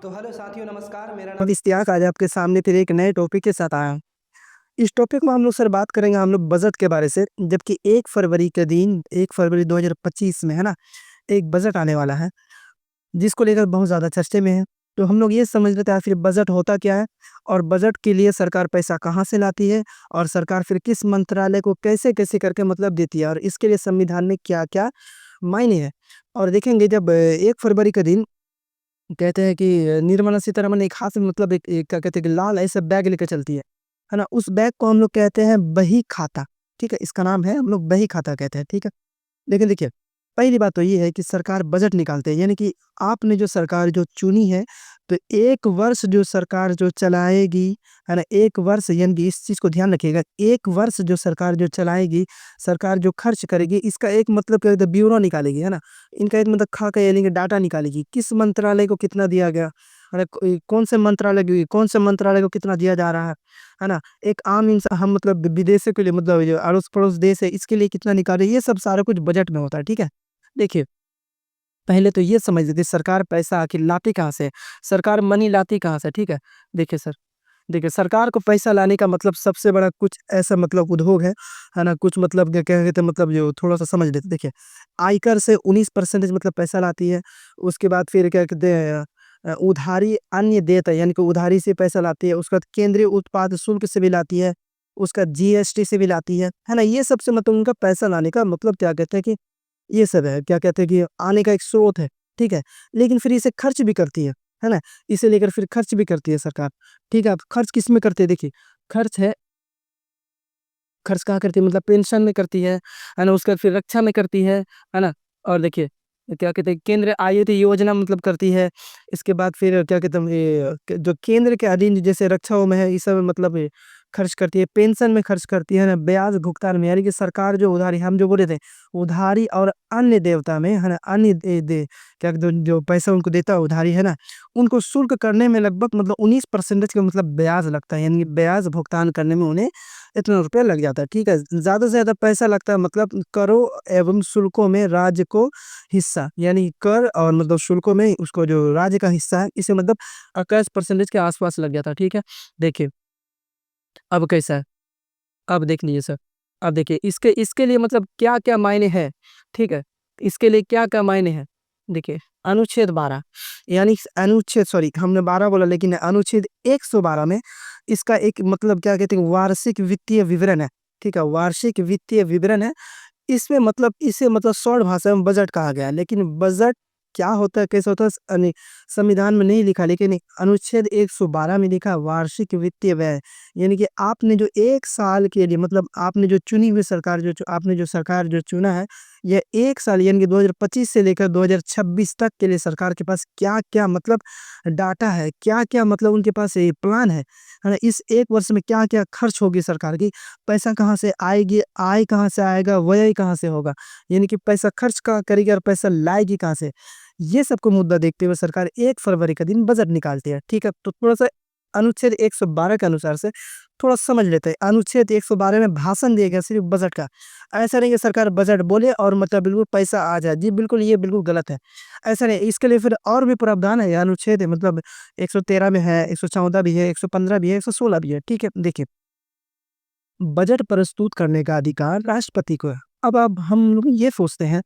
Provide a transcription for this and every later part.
तो हेलो साथियों, नमस्कार। मेरा नाम इश्तियाक। आज आपके सामने फिर एक नए टॉपिक के साथ आया हूँ। इस टॉपिक में हम लोग सर बात करेंगे हम लोग बजट के बारे से। जबकि 1 फरवरी के दिन 1 फरवरी 2025 में है ना, एक बजट आने वाला है, जिसको लेकर बहुत ज़्यादा चर्चे में है। तो हम लोग ये समझ लेते हैं आखिर बजट होता क्या है और बजट के लिए सरकार पैसा कहाँ से लाती है और सरकार फिर किस मंत्रालय को कैसे-कैसे करके मतलब देती है और इसके लिए संविधान में क्या-क्या मायने हैं। और देखेंगे जब 1 फरवरी के दिन कहते हैं कि निर्मला सीतारमण एक हाथ में मतलब एक क्या कहते हैं कि लाल ऐसा बैग लेकर चलती है ना? उस बैग को हम लोग कहते हैं बही खाता, ठीक है? इसका नाम है हम लोग बही खाता कहते हैं, ठीक है? लेकिन देखिए, पहली बात तो ये है कि सरकार बजट निकालते हैं, यानी कि आपने जो सरकार जो चुनी है, तो 1 वर्ष जो सरकार जो चलाएगी, है ना? 1 वर्ष यानी कि इस चीज़ को ध्यान रखिएगा, 1 वर्ष जो सरकार जो चलाएगी, सरकार जो खर्च करेगी, इसका एक मतलब क्या होता है ब्यूरो निकालेगी, है ना? इनका एक मतलब खाका यानी कि डाटा निकालेगी, किस मंत्रालय को कितना दिया गया, है ना? कौन से मंत्रालय को कितना दिया जा रहा है ना? एक आम इंसान हम मतलब विदेशों के लिए मतलब जो अड़ोस-पड़ोस देश है, इसके लिए कितना निकाले, ये सब सारा कुछ बजट में होता है, ठीक है? देखिए, पहले तो ये समझ लीजिए सरकार पैसा आखिर लाती कहाँ से है? सरकार मनी लाती कहाँ से है, ठीक है? देखिए सर, देखिए सरकार को पैसा लाने का मतलब सबसे बड़ा कुछ ऐसा मतलब उद्योग है ना? कुछ मतलब क्या कहते हैं मतलब जो थोड़ा-सा समझ लेते हैं। देखिए, आयकर से 19% मतलब पैसा लाती है, उसके बाद फिर क्या कहते हैं उधारी अन्य देयता यानी कि उधारी से पैसा लाती है, उसके बाद केंद्रीय उत्पाद शुल्क से भी लाती है, उसका जीएसटी से भी लाती है ना? ये सबसे मतलब उनका पैसा लाने का मतलब क्या कहते हैं कि ये सब है, क्या कहते हैं कि आने का एक स्रोत है, ठीक है? लेकिन फिर इसे खर्च भी करती है ना? इसे लेकर फिर खर्च भी करती है सरकार, ठीक है? अब खर्च किसमें करती है देखिए, खर्च है खर्च कहाँ करती है मतलब पेंशन में करती है ना? उसके बाद फिर रक्षा में करती है ना? और देखिए, क्या कहते हैं केंद्र आयुति योजना मतलब करती है, इसके बाद फिर क्या कहते हैं ये जो केंद्र के अधीन जैसे रक्षाओं में है, ये सब मतलब ये खर्च करती है, पेंशन में खर्च करती है ना? ब्याज भुगतान में यानी कि सरकार जो उधारी हम जो बोले थे, उधारी और अन्य देवता में है ना? अन्य क्या कहते हैं जो पैसा उनको देता है उधारी है ना? उनको शुल्क करने में लगभग मतलब 19% का मतलब ब्याज लगता है, यानी कि ब्याज भुगतान करने में उन्हें इतना रुपया लग जाता है, ठीक है? ज़्यादा से ज़्यादा पैसा लगता है मतलब करों एवं शुल्कों में राज्य को हिस्सा, यानी कर और मतलब शुल्कों में उसको जो राज्य का हिस्सा है, इसे मतलब 21% के आस-पास लग जाता है, ठीक है? देखिए, अब कैसा है? अब देख लीजिए सर, अब देखिए इसके इसके लिए मतलब क्या-क्या मायने हैं, ठीक है? इसके लिए क्या-क्या मायने हैं? देखिए, अनुच्छेद 12 यानी अनुच्छेद सॉरी हमने 12 बोला लेकिन अनुच्छेद 112 में इसका एक मतलब क्या कहते हैं वार्षिक वित्तीय विवरण है, ठीक है? वार्षिक वित्तीय विवरण है। इसमें मतलब इसे मतलब शॉर्ट भाषा में बजट कहा गया है, लेकिन बजट क्या होता है, कैसे होता है संविधान में नहीं लिखा, लेकिन अनुच्छेद 112 में लिखा है वार्षिक वित्तीय व्यय। यानी कि आपने जो 1 साल के लिए मतलब आपने जो चुनी हुई सरकार आपने जो सरकार जो चुना है, यह 1 साल यानी कि 2025 से लेकर 2026 तक के लिए सरकार के पास क्या-क्या मतलब डाटा है, क्या-क्या मतलब उनके पास ये प्लान है ना? इस 1 वर्ष में क्या-क्या खर्च होगी सरकार की, पैसा कहाँ से आएगी, आय कहाँ से आएगा, व्यय कहाँ से होगा? यानी कि पैसा खर्च कहाँ करेगी और पैसा लाएगी कहाँ से? ये सब को मुद्दा देखते हुए सरकार 1 फरवरी का दिन बजट निकालती है, ठीक है? तो थोड़ा-सा अनुच्छेद 112 के अनुसार से थोड़ा समझ लेते हैं। अनुच्छेद 112 में भाषण दिया गया सिर्फ़ बजट का। ऐसा नहीं कि सरकार बजट बोले और मतलब बिल्कुल पैसा आ जाए। जी, बिल्कुल ये बिल्कुल गलत है। ऐसा नहीं, इसके लिए फिर और भी प्रावधान है, अनुच्छेद है मतलब 113 में है, 114 भी है, 115 भी है, 116 भी है, ठीक है? देखिए, बजट प्रस्तुत करने का अधिकार राष्ट्रपति को है। अब हम लोग ये सोचते हैं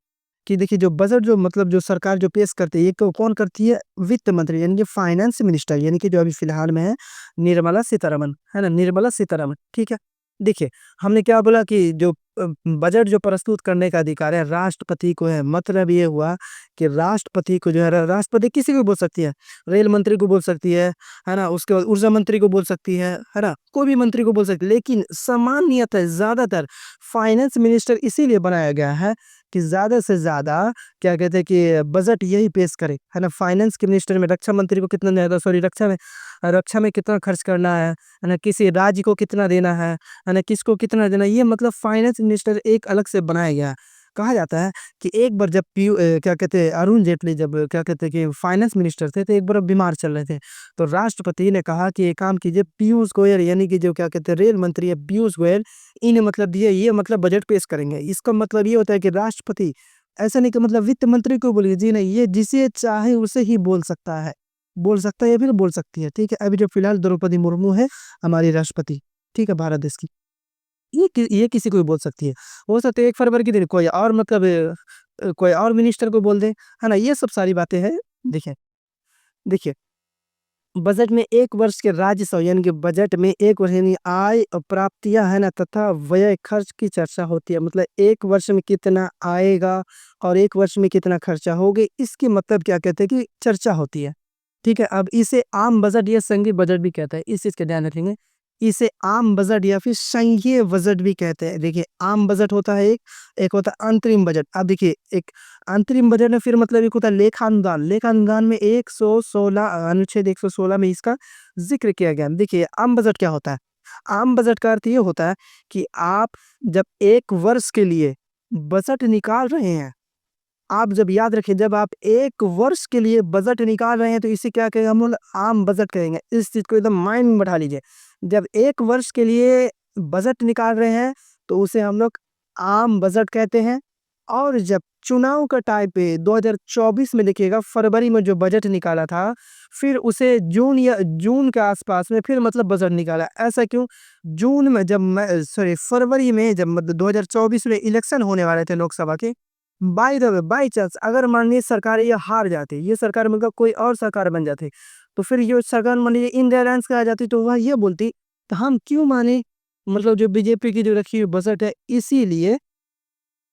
कि देखिए जो बजट जो मतलब जो सरकार जो पेश करती है, ये तो कौन करती है? वित्त मंत्री यानी कि फाइनेंस मिनिस्टर यानी कि जो अभी फिलहाल में है निर्मला सीतारमण, है ना? निर्मला सीतारमण, ठीक है? देखिए, हमने क्या बोला कि जो बजट जो प्रस्तुत करने का अधिकार है राष्ट्रपति को है। मतलब ये हुआ कि राष्ट्रपति को जो है राष्ट्रपति किसी को भी बोल सकती है। रेल मंत्री को बोल सकती है ना? उसके बाद ऊर्जा मंत्री को बोल सकती है ना? कोई भी मंत्री को बोल सकती है। लेकिन सामान्यतः ज़्यादातर फाइनेंस मिनिस्टर इसीलिए बनाया गया है कि ज़्यादा से ज़्यादा क्या कहते हैं कि बजट यही पेश करे, है ना? फाइनेंस के मिनिस्टर में रक्षा मंत्री को कितना ज़्यादा सॉरी रक्षा में कितना खर्च करना है ना? किसी राज्य को कितना देना है ना? किसको कितना देना है, ये मतलब फाइनेंस मिनिस्टर एक अलग से बनाया गया है। कहा जाता है कि एक बार जब क्या कहते हैं अरुण जेटली जब क्या कहते हैं कि फाइनेंस मिनिस्टर थे, तो एक बार बीमार चल रहे थे। तो राष्ट्रपति ने कहा कि एक काम कीजिए पीयूष गोयल यानी कि जो क्या कहते हैं रेल मंत्री है पीयूष गोयल, इन्हें मतलब दिए ये मतलब बजट पेश करेंगे। इसका मतलब ये होता है कि राष्ट्रपति ऐसा नहीं कि मतलब वित्त मंत्री को बोलिए, जी नहीं, ये जिसे चाहे उसे ही बोल सकता है। बोल सकता है या फिर बोल सकती है, ठीक है। अभी जो फिलहाल द्रौपदी मुर्मू है हमारी राष्ट्रपति, ठीक है, भारत देश की, ये किसी को भी बोल सकती है। हो सकता है 1 फरवरी के दिन कोई और मतलब कोई और मिनिस्टर को बोल दे, है ना? ये सब सारी बातें हैं। देखिए देखिए, बजट में 1 वर्ष के राजस्व यानी कि बजट में 1 वर्ष यानी आय और प्राप्तियाँ है ना तथा व्यय खर्च की चर्चा होती है। मतलब 1 वर्ष में कितना आएगा और 1 वर्ष में कितना खर्चा होगे, इसकी मतलब क्या कहते हैं कि चर्चा होती है। ठीक है, अब इसे आम बजट या संघीय बजट भी कहते हैं, इस चीज़ का ध्यान रखेंगे। इसे आम बजट या फिर संघीय बजट भी कहते हैं। देखिए, आम बजट होता है एक, एक होता है अंतरिम बजट। अब देखिए, एक अंतरिम बजट में फिर मतलब एक होता है लेखानुदान। लेखानुदान में 116 अनुच्छेद 116 में इसका ज़िक्र किया गया है। देखिए, आम बजट क्या होता है? आम बजट का अर्थ ये होता है कि आप जब 1 वर्ष के लिए बजट निकाल रहे हैं, आप जब याद रखें जब आप 1 वर्ष के लिए बजट निकाल रहे हैं तो इसे क्या कहेंगे हम लोग? आम बजट कहेंगे। इस चीज़ को एकदम माइंड में बैठा लीजिए। जब 1 वर्ष के लिए बजट निकाल रहे हैं तो उसे हम लोग आम बजट कहते हैं। और जब चुनाव का टाइम पे 2024 में देखिएगा फरवरी में जो बजट निकाला था, फिर उसे जून या जून के आस-पास में फिर मतलब बजट निकाला। ऐसा क्यों? जून में जब मैं सॉरी फरवरी में जब मतलब 2024 में इलेक्शन होने वाले थे लोकसभा के, by the way by chance अगर मान लीजिए सरकार ये हार जाती, ये सरकार मतलब कोई और सरकार बन जाती, तो फिर ये सरकार मान लीजिए इन अलायंस में आ जाती तो वह ये बोलती, तो हम क्यों माने मतलब जो बीजेपी की जो रखी हुई बजट है इसीलिए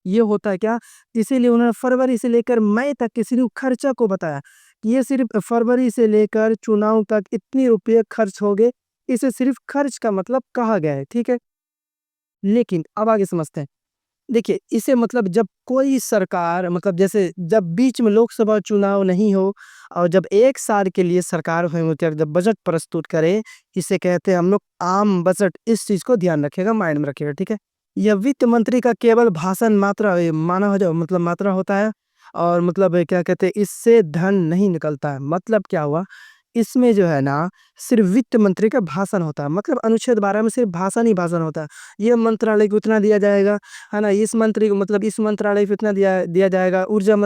ये होता है क्या? इसीलिए उन्होंने फरवरी से लेकर मई तक के सिर्फ़ खर्चा को बताया। कि ये सिर्फ़ फरवरी से लेकर चुनाव तक इतने रुपए खर्च होंगे, इसे सिर्फ़ खर्च का मतलब कहा गया है, ठीक है? लेकिन अब आगे समझते हैं। देखिए, इसे मतलब जब कोई सरकार मतलब जैसे जब बीच में लोकसभा चुनाव नहीं हो और जब 1 साल के लिए सरकार जब बजट प्रस्तुत करे, इसे कहते हैं हम लोग आम बजट। इस चीज़ को ध्यान रखिएगा, माइंड में रखिएगा, ठीक है? यह वित्त मंत्री का केवल भाषण मात्रा माना हो जो मतलब मात्रा होता है और मतलब क्या कहते हैं इससे धन नहीं निकलता है। मतलब क्या हुआ? इसमें जो है ना सिर्फ़ वित्त मंत्री का भाषण होता है। मतलब अनुच्छेद 12 में सिर्फ़ भाषण ही भाषण होता है। ये मंत्रालय को इतना दिया जाएगा, है ना? इस मंत्री को मतलब इस मंत्रालय को इतना दिया दिया जाएगा, ऊर्जा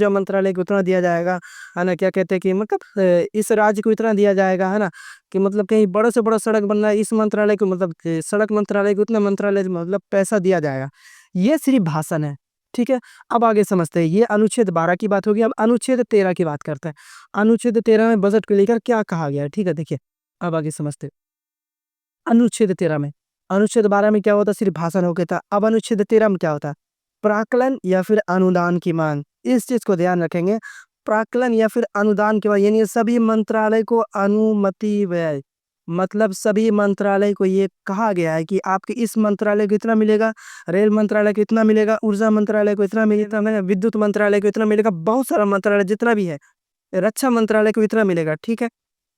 मंत्रालय को उतना दिया जाएगा, है ना? क्या कहते हैं कि मतलब इस राज्य को इतना दिया जाएगा, है ना? कि मतलब कहीं बड़ा से बड़ा सड़क बनना है, इस मंत्रालय को मतलब सड़क मंत्रालय को इतना मंत्रालय मतलब पैसा दिया जाएगा। ये सिर्फ़ भाषण है, ठीक है? अब आगे समझते हैं, ये अनुच्छेद 12 की बात होगी, अब अनुच्छेद 13 की बात करते हैं। अनुच्छेद 13 में बजट को लेकर क्या कहा गया है, ठीक है? देखिए, अब आगे समझते हैं। अनुच्छेद 13 में, अनुच्छेद 12 में क्या होता है सिर्फ भाषण हो गया था। अब अनुच्छेद 13 में क्या होता है? प्राक्कलन या फिर अनुदान की माँग। इस चीज़ को ध्यान रखेंगे। प्राक्कलन या फिर अनुदान की माँग यानी सभी मंत्रालय को अनुमति व्यय मतलब सभी मंत्रालय को ये कहा गया है कि आपके इस मंत्रालय को इतना मिलेगा, रेल मंत्रालय को इतना मिलेगा, ऊर्जा मंत्रालय को इतना मिलेगा, विद्युत मंत्रालय को इतना मिलेगा, बहुत सारा मंत्रालय जितना भी है, रक्षा मंत्रालय को इतना मिलेगा, ठीक है?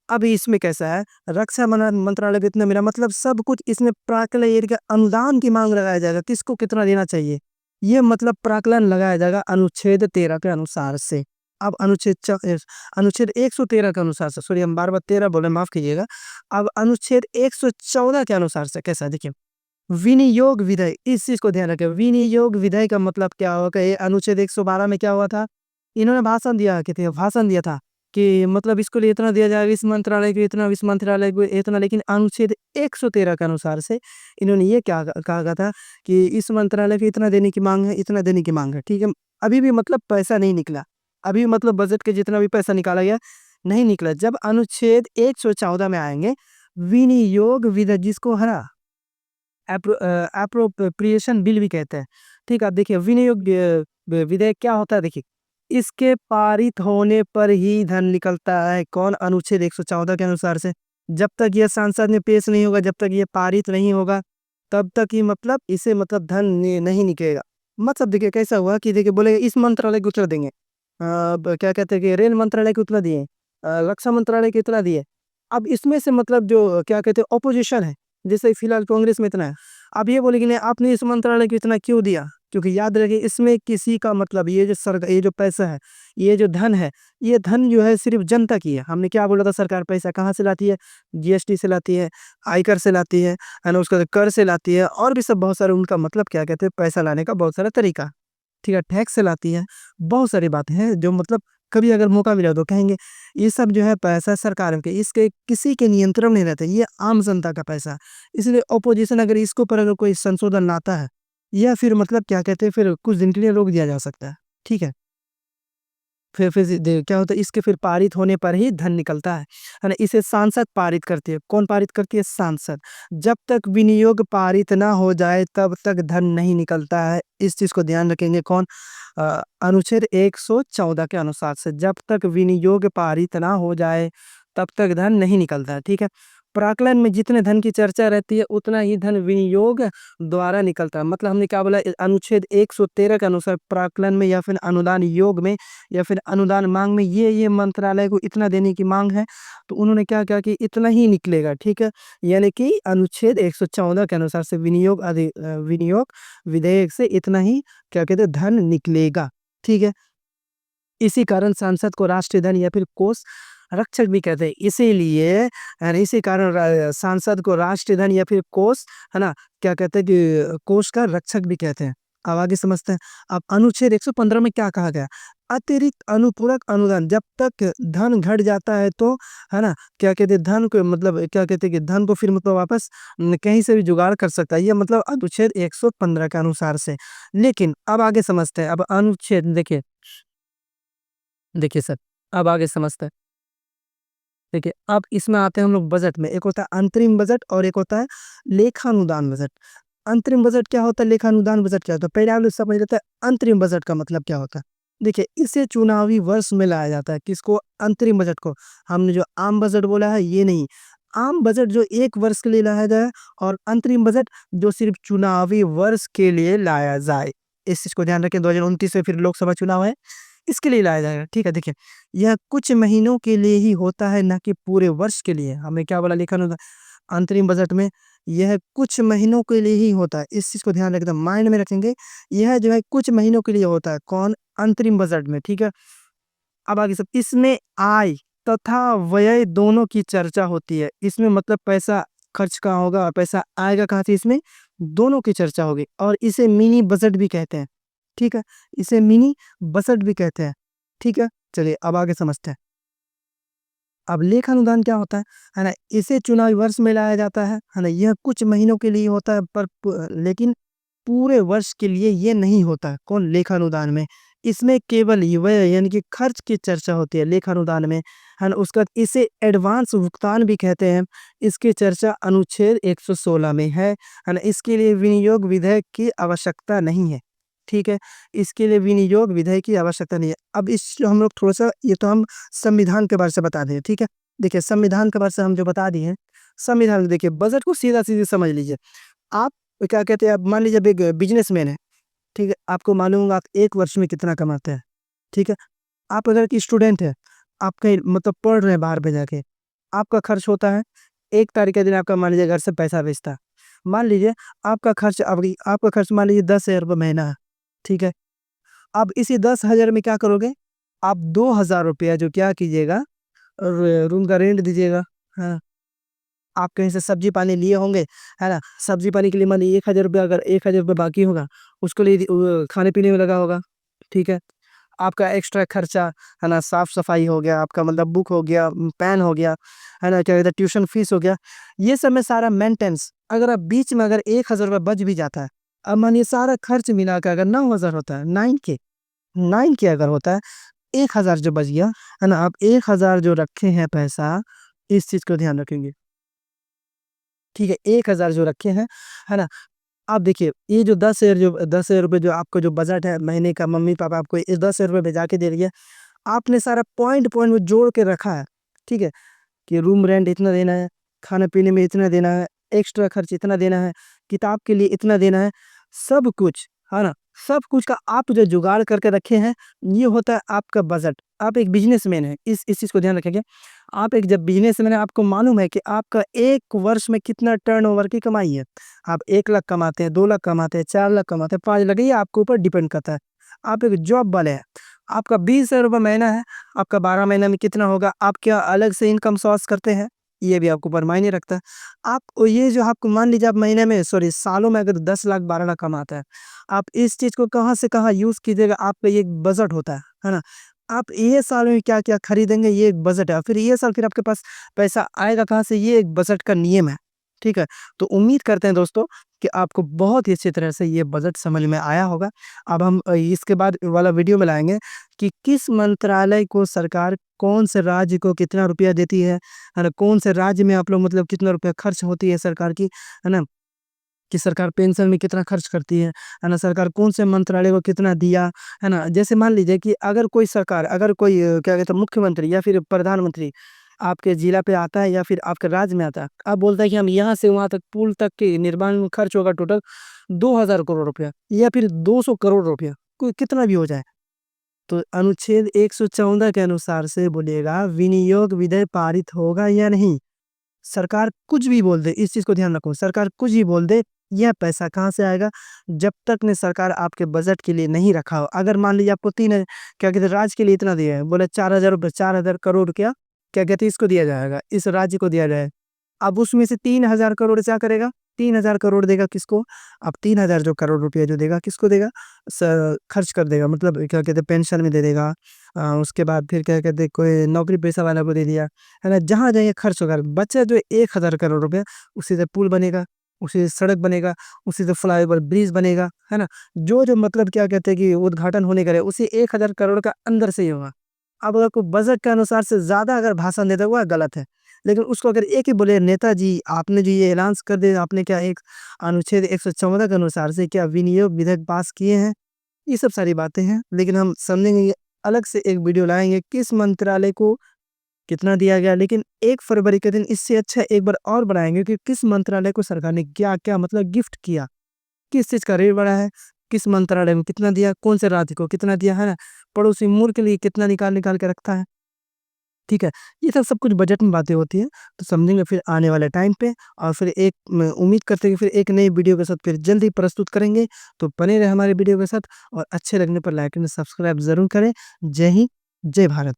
अभी इसमें कैसा है, रक्षा मंत्रालय को इतना मिला मतलब सब कुछ इसमें प्राक्कलन यानी कि अनुदान की माँग लगाया जाएगा, किसको कितना देना चाहिए। ये मतलब प्राक्कलन लगाया जाएगा अनुच्छेद 13 के अनुसार से। अब अनुच्छेद 113 के अनुसार से सॉरी हम बार-बार 13 बोले माफ़ कीजिएगा। अब अनुच्छेद 114 के अनुसार से कैसा है देखिए, विनियोग विधेयक इस चीज़ को ध्यान रखें, विनियोग विधेयक का मतलब क्या होगा ये अनुच्छेद 112 में क्या हुआ था? इन्होंने भाषण दिया था कि मतलब इसको लिए इतना दिया जाएगा, इस मंत्रालय को इतना, इस मंत्रालय को इतना, लेकिन अनुच्छेद 113 के अनुसार से इन्होंने ये क्या कहा गया था कि इस मंत्रालय को इतना देने की माँग है, इतना देने की माँग है, ठीक है? अभी भी मतलब पैसा नहीं निकला। अभी मतलब बजट के जितना भी पैसा निकाला गया, नहीं निकला। जब अनुच्छेद 114 में आएँगे, विनियोग विधेयक जिसको है ना एप्रोप्रिएशन बिल भी कहते हैं। ठीक है, अब देखिए विनियोग विधेयक क्या होता है देखिए, इसके पारित होने पर ही धन निकलता है। कौन? अनुच्छेद 114 के अनुसार से। जब तक ये संसद में पेश नहीं होगा, जब तक ये पारित नहीं होगा, तब तक ही मतलब इसे मतलब धन नहीं निकलेगा। मतलब देखिए कैसा हुआ कि देखिए बोले इस मंत्रालय को उतना देंगे। क्या कहते हैं कि रेल मंत्रालय को उतना दिए, रक्षा मंत्रालय को इतना दिए। अब इसमें से मतलब जो क्या कहते हैं अपोजिशन है, जैसे फिलहाल कांग्रेस में इतना है। अब ये बोले कि नहीं आपने इस मंत्रालय को इतना क्यों दिया? क्योंकि याद रखिए इसमें किसी का मतलब ये जो पैसा है, ये जो धन है, ये धन जो है सिर्फ़ जनता की है। हमने क्या बोला था सरकार पैसा कहाँ से लाती है? जीएसटी से लाती है, आयकर से लाती है ना? उसके बाद कर से लाती है और भी सब बहुत सारे उनका मतलब क्या कहते हैं पैसा लाने का बहुत सारा तरीका, ठीक है? टैक्स से लाती है, बहुत सारी बातें हैं जो मतलब कभी अगर मौका मिला तो कहेंगे ये सब जो है पैसा सरकार के, इसके किसी के नियंत्रण में रहता है, ये आम जनता का पैसा। इसलिए ऑपोजिशन अगर इसके ऊपर अगर कोई संशोधन लाता है या फिर मतलब क्या कहते हैं, फिर कुछ दिन के लिए रोक दिया जा सकता है, ठीक है। फिर क्या होता है, इसके फिर पारित होने पर ही धन निकलता है ना? इसे सांसद पारित करती है। कौन पारित करती है? सांसद। जब तक विनियोग पारित ना हो जाए तब तक धन नहीं निकलता है। इस चीज को ध्यान रखेंगे। कौन? अनुच्छेद 114 के अनुसार से जब तक विनियोग पारित ना हो जाए तब तक धन नहीं निकलता है, ठीक है। प्राक्कलन में जितने धन की चर्चा रहती है उतना ही धन विनियोग द्वारा निकलता है। मतलब हमने क्या बोला, अनुच्छेद 113 के अनुसार प्राक्कलन में या फिर अनुदान योग में या फिर अनुदान मांग में ये मंत्रालय को इतना देने की मांग है, तो उन्होंने क्या किया कि इतना ही निकलेगा, ठीक है। यानी कि अनुच्छेद 114 के अनुसार से विनियोग विधेयक से इतना ही क्या कहते हैं, धन निकलेगा, ठीक है। इसी कारण सांसद को राष्ट्रीय धन या फिर कोष रक्षक भी कहते हैं। इसीलिए इसी कारण सांसद को राष्ट्रीय धन या फिर कोष, है ना, क्या कहते हैं कि कोष का रक्षक भी कहते हैं। अब आगे समझते हैं। अब अनुच्छेद 115 में क्या कहा गया? अतिरिक्त अनुपूरक अनुदान, जब तक धन घट जाता है तो, है ना, क्या कहते हैं, धन को मतलब क्या कहते हैं कि धन को फिर मतलब वापस कहीं से भी जुगाड़ कर सकता है। ये मतलब अनुच्छेद 115 के अनुसार से। लेकिन अब आगे समझते हैं। अब अनुच्छेद देखिए, देखिए सर, अब आगे समझते हैं। देखिए, अब इसमें आते हैं हम लोग बजट में। एक होता है अंतरिम बजट और एक होता है लेखानुदान बजट। अंतरिम बजट क्या होता है, लेखानुदान बजट क्या होता है, पहले आप लोग समझ लेते हैं अंतरिम बजट का मतलब क्या होता है। देखिए, इसे चुनावी वर्ष में लाया जाता है। किसको? अंतरिम बजट को। हमने जो आम बजट बोला है ये नहीं। आम बजट जो एक वर्ष के लिए लाया जाए और अंतरिम बजट जो सिर्फ चुनावी वर्ष के लिए लाया जाए। इस चीज को ध्यान रखें। 2029 में फिर लोकसभा चुनाव है, इसके लिए लाया जाएगा, ठीक है। देखिए, यह कुछ महीनों के लिए ही होता है, ना कि पूरे वर्ष के लिए। हमें क्या बोला लेखानुदान अंतरिम बजट में? यह कुछ महीनों के लिए ही होता है। इस चीज को ध्यान रखें, माइंड में रखेंगे। यह जो है कुछ महीनों के लिए होता है। कौन? अंतरिम बजट में, ठीक है। अब आगे सब, इसमें आय तथा व्यय दोनों की चर्चा होती है। इसमें मतलब पैसा खर्च कहाँ होगा और पैसा आएगा कहाँ से, इसमें दोनों की चर्चा होगी। और इसे मिनी बजट भी कहते हैं, ठीक है। इसे मिनी बजट भी कहते हैं, ठीक है। चलिए अब आगे समझते हैं। अब लेखानुदान क्या होता है ना? इसे चुनावी वर्ष में लाया जाता है ना। यह कुछ महीनों के लिए होता है पर लेकिन पूरे वर्ष के लिए ये नहीं होता है। कौन? लेखानुदान में। इसमें केवल व्यय यानी कि खर्च की चर्चा होती है लेखानुदान में, है ना। उसका इसे एडवांस भुगतान भी कहते हैं। इसकी चर्चा अनुच्छेद 116 में है ना। इसके लिए विनियोग विधेयक की आवश्यकता नहीं है, ठीक है। इसके लिए विनियोग विधेयक की आवश्यकता नहीं है। अब इस जो हम लोग थोड़ा सा, ये तो हम संविधान के बारे से बता दें, ठीक है। देखिए, संविधान के बारे से हम जो बता दिए हैं, संविधान देखिए, बजट को सीधा सीधे समझ लीजिए। आप क्या कहते हैं, आप मान लीजिए अब एक बिजनेसमैन है, ठीक है। आपको मालूम होगा आप एक वर्ष में कितना कमाते हैं, ठीक है। आप अगर एक स्टूडेंट है, आप कहीं मतलब पढ़ रहे हैं बाहर पे जाके, आपका खर्च होता है 1 तारीख के दिन, आपका मान लीजिए घर से पैसा भेजता है। मान लीजिए आपका खर्च मान लीजिए 10,000 रुपये महीना है, ठीक है। अब इसी 10,000 में क्या करोगे? आप 2,000 रुपया जो क्या कीजिएगा, रूम का रेंट दीजिएगा, हाँ। आप कहीं से सब्जी पानी लिए होंगे, है ना। सब्जी पानी के लिए मान लीजिए 1,000 रुपया, अगर 1,000 रुपये बाकी होगा, उसके लिए खाने पीने में लगा होगा, ठीक है। आपका एक्स्ट्रा खर्चा, है ना, साफ सफाई हो गया, आपका मतलब बुक हो गया, पेन हो गया, है ना, क्या कहते हैं, ट्यूशन फीस हो गया। ये सब में सारा मेंटेनेंस, अगर आप बीच में अगर 1,000 रुपये बच भी जाता है, अब मानिए सारा खर्च मिला कर अगर 9,000 होता है, 9 के अगर होता है, 1,000 जो बच गया, है ना। आप 1,000 जो रखे हैं पैसा, इस चीज को ध्यान रखेंगे, ठीक है। 1,000 जो रखे हैं, है ना। आप देखिए, ये जो 10,000 रुपये जो आपका जो बजट है महीने का, मम्मी पापा आपको ये 10,000 रुपये भेजा के दे रही है। आपने सारा पॉइंट पॉइंट में जोड़ के रखा है, ठीक है, कि रूम रेंट इतना देना है, खाने पीने में इतना देना है, एक्स्ट्रा खर्च इतना देना है, किताब के लिए इतना देना है, सब कुछ, है ना। सब कुछ का आप जो जुगाड़ करके रखे हैं, ये होता है आपका बजट। आप एक बिजनेसमैन है, इस चीज को ध्यान रखेंगे। आप एक जब बिजनेसमैन है, आपको मालूम है कि आपका एक वर्ष में कितना टर्नओवर की कमाई है। आप 1 लाख कमाते हैं, 2 लाख कमाते हैं, 4 लाख कमाते हैं, 5 लाख, ये आपके ऊपर डिपेंड करता है। आप एक जॉब वाले हैं, आपका 20,000 रुपये महीना है, आपका 12 महीना में कितना होगा, आप क्या अलग से इनकम सोर्स करते हैं, ये भी आपको ऊपर मायने रखता है। आप ये जो आपको मान लीजिए आप महीने में, सॉरी, सालों में अगर 10 लाख 12 लाख कमाता है, आप इस चीज को कहाँ से कहाँ यूज कीजिएगा, आपका ये एक बजट होता है ना। आप ये साल में क्या-क्या खरीदेंगे ये एक बजट है। फिर ये साल फिर आपके पास पैसा आएगा कहाँ से, ये एक बजट का नियम है। ठीक है? तो उम्मीद करते हैं दोस्तों कि आपको बहुत ही अच्छी तरह से ये बजट समझ में आया होगा। अब हम इसके बाद वाला वीडियो में लाएँगे कि किस मंत्रालय को सरकार कौन से राज्य को कितना रुपया देती है ना? कौन से राज्य में आप लोग मतलब कितना रुपया खर्च होती है सरकार की, है ना? कि सरकार पेंशन में कितना खर्च करती है ना? सरकार कौन से मंत्रालय को कितना दिया, है ना? जैसे मान लीजिए कि अगर कोई सरकार अगर कोई क्या कहते हैं मुख्यमंत्री या फिर प्रधानमंत्री आपके जिला पे आता है या फिर आपके राज्य में आता है, अब बोलता है कि हम यहाँ से वहाँ तक पुल तक के निर्माण में खर्च होगा टोटल 2000 करोड़ रुपया या फिर 200 करोड़ रुपया, कोई कितना भी हो जाए। तो अनुच्छेद 114 के अनुसार से बोलिएगा विनियोग विधेयक पारित होगा या नहीं? सरकार कुछ भी बोल दे, इस चीज़ को ध्यान रखो, सरकार कुछ भी बोल दे, यह पैसा कहाँ से आएगा? जब तक ने सरकार आपके बजट के लिए नहीं रखा हो। अगर मान लीजिए आपको 3 क्या कहते हैं राज्य के लिए इतना दिया है, बोले 4000 रुपए 4000 करोड़ क्या कहते हैं इसको दिया जाएगा, इस राज्य को दिया जाए। अब उसमें से 3000 करोड़ क्या करेगा? 3000 करोड़ देगा किसको? अब 3000 जो करोड़ रुपया जो देगा किसको देगा? खर्च कर देगा, मतलब क्या कहते हैं पेंशन में दे देगा। उसके बाद फिर क्या कहते हैं कोई नौकरी पेशा वाला को दे दिया, है ना? जहाँ जहाँ खर्च होगा बचा जो 1000 करोड़ रुपया, उसी से पुल बनेगा, उसी से सड़क बनेगा, उसी से फ्लाईओवर ब्रिज बनेगा, है ना? जो मतलब क्या कहते हैं कि उद्घाटन होने का है उसी 1000 करोड़ का अंदर से ही होगा। अब अगर कोई बजट के अनुसार से ज़्यादा अगर भाषण देता है, वह गलत है। लेकिन उसको अगर एक ही बोले, नेताजी आपने जो ये ऐलान कर दिया, आपने क्या एक अनुच्छेद 114 के अनुसार से क्या विनियोग विधेयक पास किए हैं? ये सब सारी बातें हैं, लेकिन हम समझेंगे ये अलग से एक वीडियो लाएँगे किस मंत्रालय को कितना दिया गया। लेकिन 1 फरवरी के दिन इससे अच्छा एक बार और बनाएँगे कि किस मंत्रालय को सरकार ने क्या-क्या मतलब गिफ्ट किया। किस चीज़ का रेट बढ़ा है, किस मंत्रालय में कितना दिया, कौन से राज्य को कितना दिया, है ना? पड़ोसी मुल्क के लिए कितना निकाल-निकाल के रखा है। ठीक है? ये सब सब कुछ बजट में बातें होती हैं, तो समझेंगे फिर आने वाले टाइम पे। और फिर एक मैं उम्मीद करते हैं कि फिर एक नई वीडियो के साथ फिर जल्द ही प्रस्तुत करेंगे। तो बने रहें हमारे वीडियो के साथ और अच्छे लगने पर लाइक एंड सब्सक्राइब ज़रूर करें। जय हिंद, जय भारत।